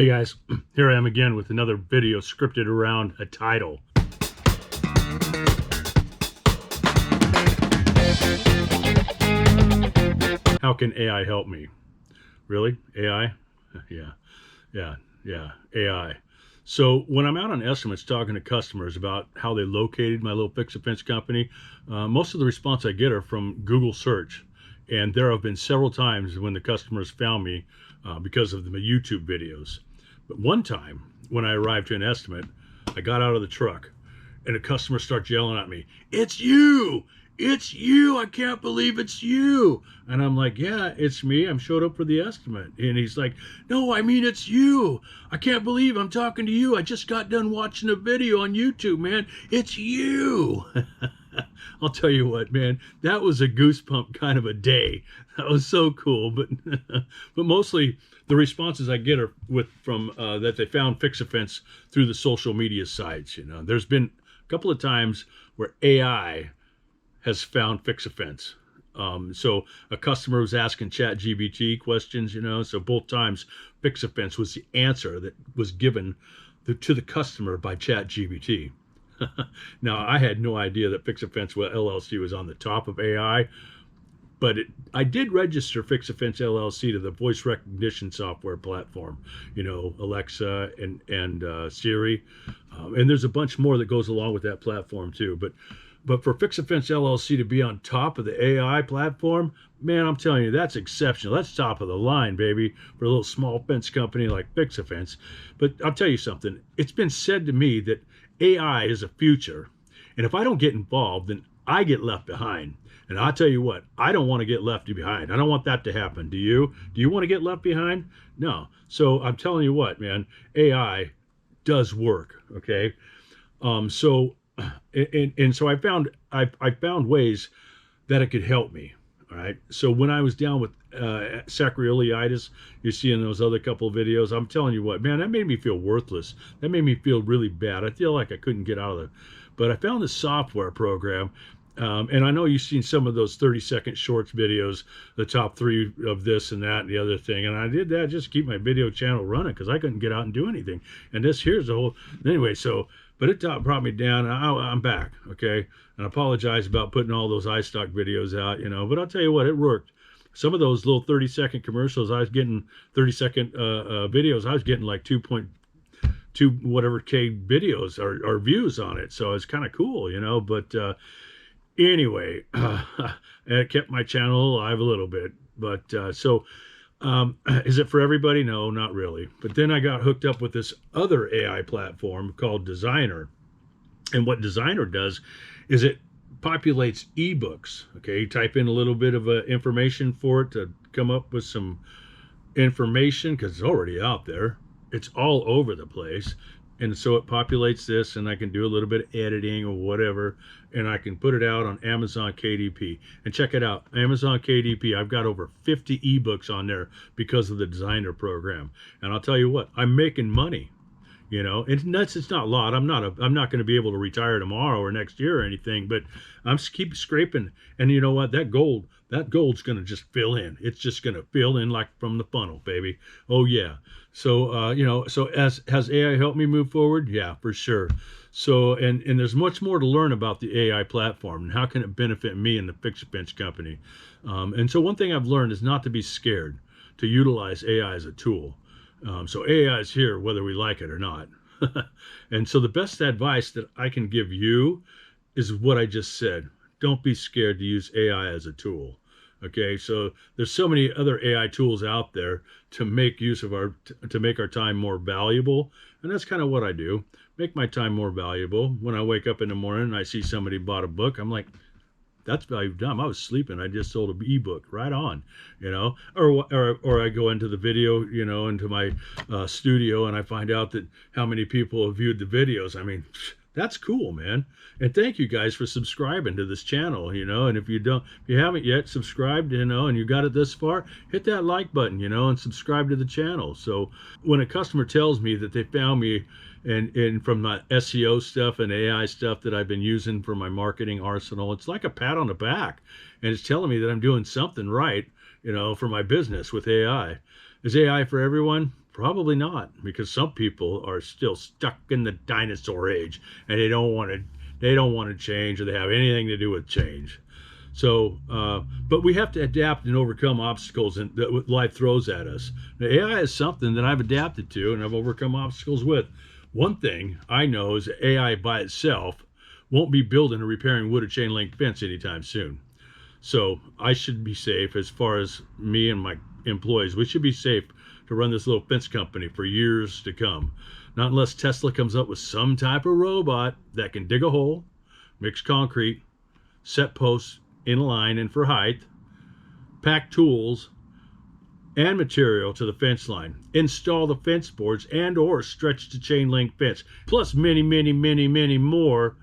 Hey guys, here I am again with another video scripted around a title. How can AI help me? Really? AI? Yeah, AI. So when I'm out on estimates talking to customers about how they located my little fix-a-fence company, most of the response I get are from Google search. And there have been several times when the customers found me because of the YouTube videos. But one time when I arrived to an estimate, I got out of the truck and a customer starts yelling at me, "It's you! It's you! I can't believe it's you!" And I'm like, "Yeah, it's me. I'm showed up for the estimate." And he's like, "No, I mean, it's you. I can't believe I'm talking to you. I just got done watching a video on YouTube, man. It's you." I'll tell you what, man, that was a goosebump kind of a day. That was so cool. But but mostly the responses I get are from that they found Fix-A-Fence through the social media sites. There's been a couple of times where AI has found Fix-A-Fence. So a customer was asking ChatGPT questions, so both times Fix-A-Fence was the answer that was given to the customer by ChatGPT. Now, I had no idea that Fix-A-Fence LLC was on the top of AI, but I did register Fix-A-Fence LLC to the voice recognition software platform, Alexa and Siri, and there's a bunch more that goes along with that platform too. But for Fix-A-Fence LLC to be on top of the AI platform, man, I'm telling you, that's exceptional. That's top of the line, baby, for a little small fence company like Fix-A-Fence. But I'll tell you something. It's been said to me that AI is a future, and if I don't get involved, then I get left behind. And I'll tell you what, I don't want to get left behind. I don't want that to happen. Do you? Do you want to get left behind? No. So I'm telling you what, man, AI does work. Okay. So so I found ways that it could help me. All right. So when I was down with sacroiliitis, you see in those other couple of videos, I'm telling you what, man, that made me feel worthless. That made me feel really bad. I feel like I couldn't get out of it. But I found this software program. And I know you've seen some of those 30-second shorts videos, the top 3 of this and that and the other thing. And I did that just to keep my video channel running because I couldn't get out and do anything. And here's the whole, anyway, but it brought me down. And I'm back, okay? And I apologize about putting all those iStock videos out, but I'll tell you what, it worked. Some of those little 30-second commercials, I was getting 30-second videos, I was getting like 2.2 whatever K videos or views on it. So it's kind of cool, but anyway, it kept my channel alive a little bit. But is it for everybody? No, not really. But then I got hooked up with this other AI platform called Designer. And what Designer does is it populates ebooks. Okay, you type in a little bit of information for it to come up with some information because it's already out there. It's all over the place. And so it populates this, and I can do a little bit of editing or whatever, and I can put it out on Amazon KDP. And check it out, Amazon KDP, I've got over 50 ebooks on there because of the Designer program. And I'll tell you what, I'm making money. It's nuts. It's not a lot. I'm not going to be able to retire tomorrow or next year or anything, but I'm keep scraping. And you know what? That gold's going to just fill in. It's just going to fill in like from the funnel, baby. Oh yeah. So, so has AI helped me move forward? Yeah, for sure. So, and there's much more to learn about the AI platform and how can it benefit me and the Fix-A-Fence company. And so one thing I've learned is not to be scared to utilize AI as a tool. So AI is here whether we like it or not. And so the best advice that I can give you is what I just said. Don't be scared to use AI as a tool. Okay, so there's so many other AI tools out there to make use of to make our time more valuable. And that's kind of what I do. Make my time more valuable. When I wake up in the morning and I see somebody bought a book, I'm like, that's value dumb. I was sleeping. I just sold an ebook. Right on, or I go into the video, into my studio, and I find out that how many people have viewed the videos. I mean, that's cool, man. And thank you guys for subscribing to this channel, and if you haven't yet subscribed, and you got it this far, hit that like button, and subscribe to the channel. So when a customer tells me that they found me and from my SEO stuff and AI stuff that I've been using for my marketing arsenal, it's like a pat on the back, and it's telling me that I'm doing something right, for my business with AI. Is AI for everyone? Probably not, because some people are still stuck in the dinosaur age and they don't want to change, or they have anything to do with change. So, but we have to adapt and overcome obstacles that life throws at us. Now, AI is something that I've adapted to and I've overcome obstacles with. One thing I know is that AI by itself won't be building or repairing wood or chain link fence anytime soon. So I should be safe as far as me and my employees. We should be safe to run this little fence company for years to come. Not unless Tesla comes up with some type of robot that can dig a hole, mix concrete, set posts in line and for height, pack tools and material to the fence line, install the fence boards and or stretch the chain link fence, plus many more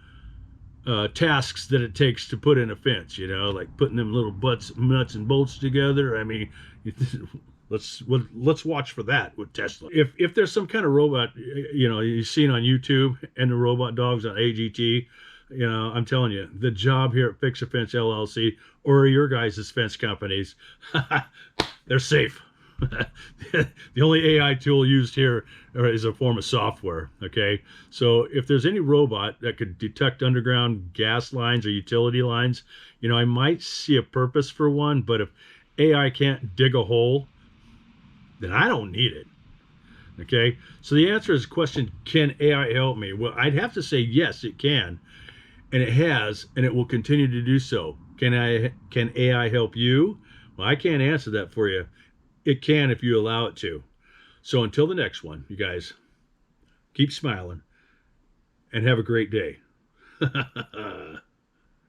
tasks that it takes to put in a fence, like putting them little nuts and bolts together. I mean, let's watch for that with Tesla. If there's some kind of robot, you've seen on YouTube and the robot dogs on AGT, I'm telling you, the job here at Fix a Fence LLC or your guys' fence companies, they're safe. The only AI tool used here is a form of software. Okay, so if there's any robot that could detect underground gas lines or utility lines, I might see a purpose for one. But if AI can't dig a hole, then I don't need it. Okay, so the answer is the question: can AI help me? Well, I'd have to say yes, it can, and it has, and it will continue to do so. Can AI help you? Well, I can't answer that for you. It can if you allow it to. So until the next one, you guys, keep smiling and have a great day.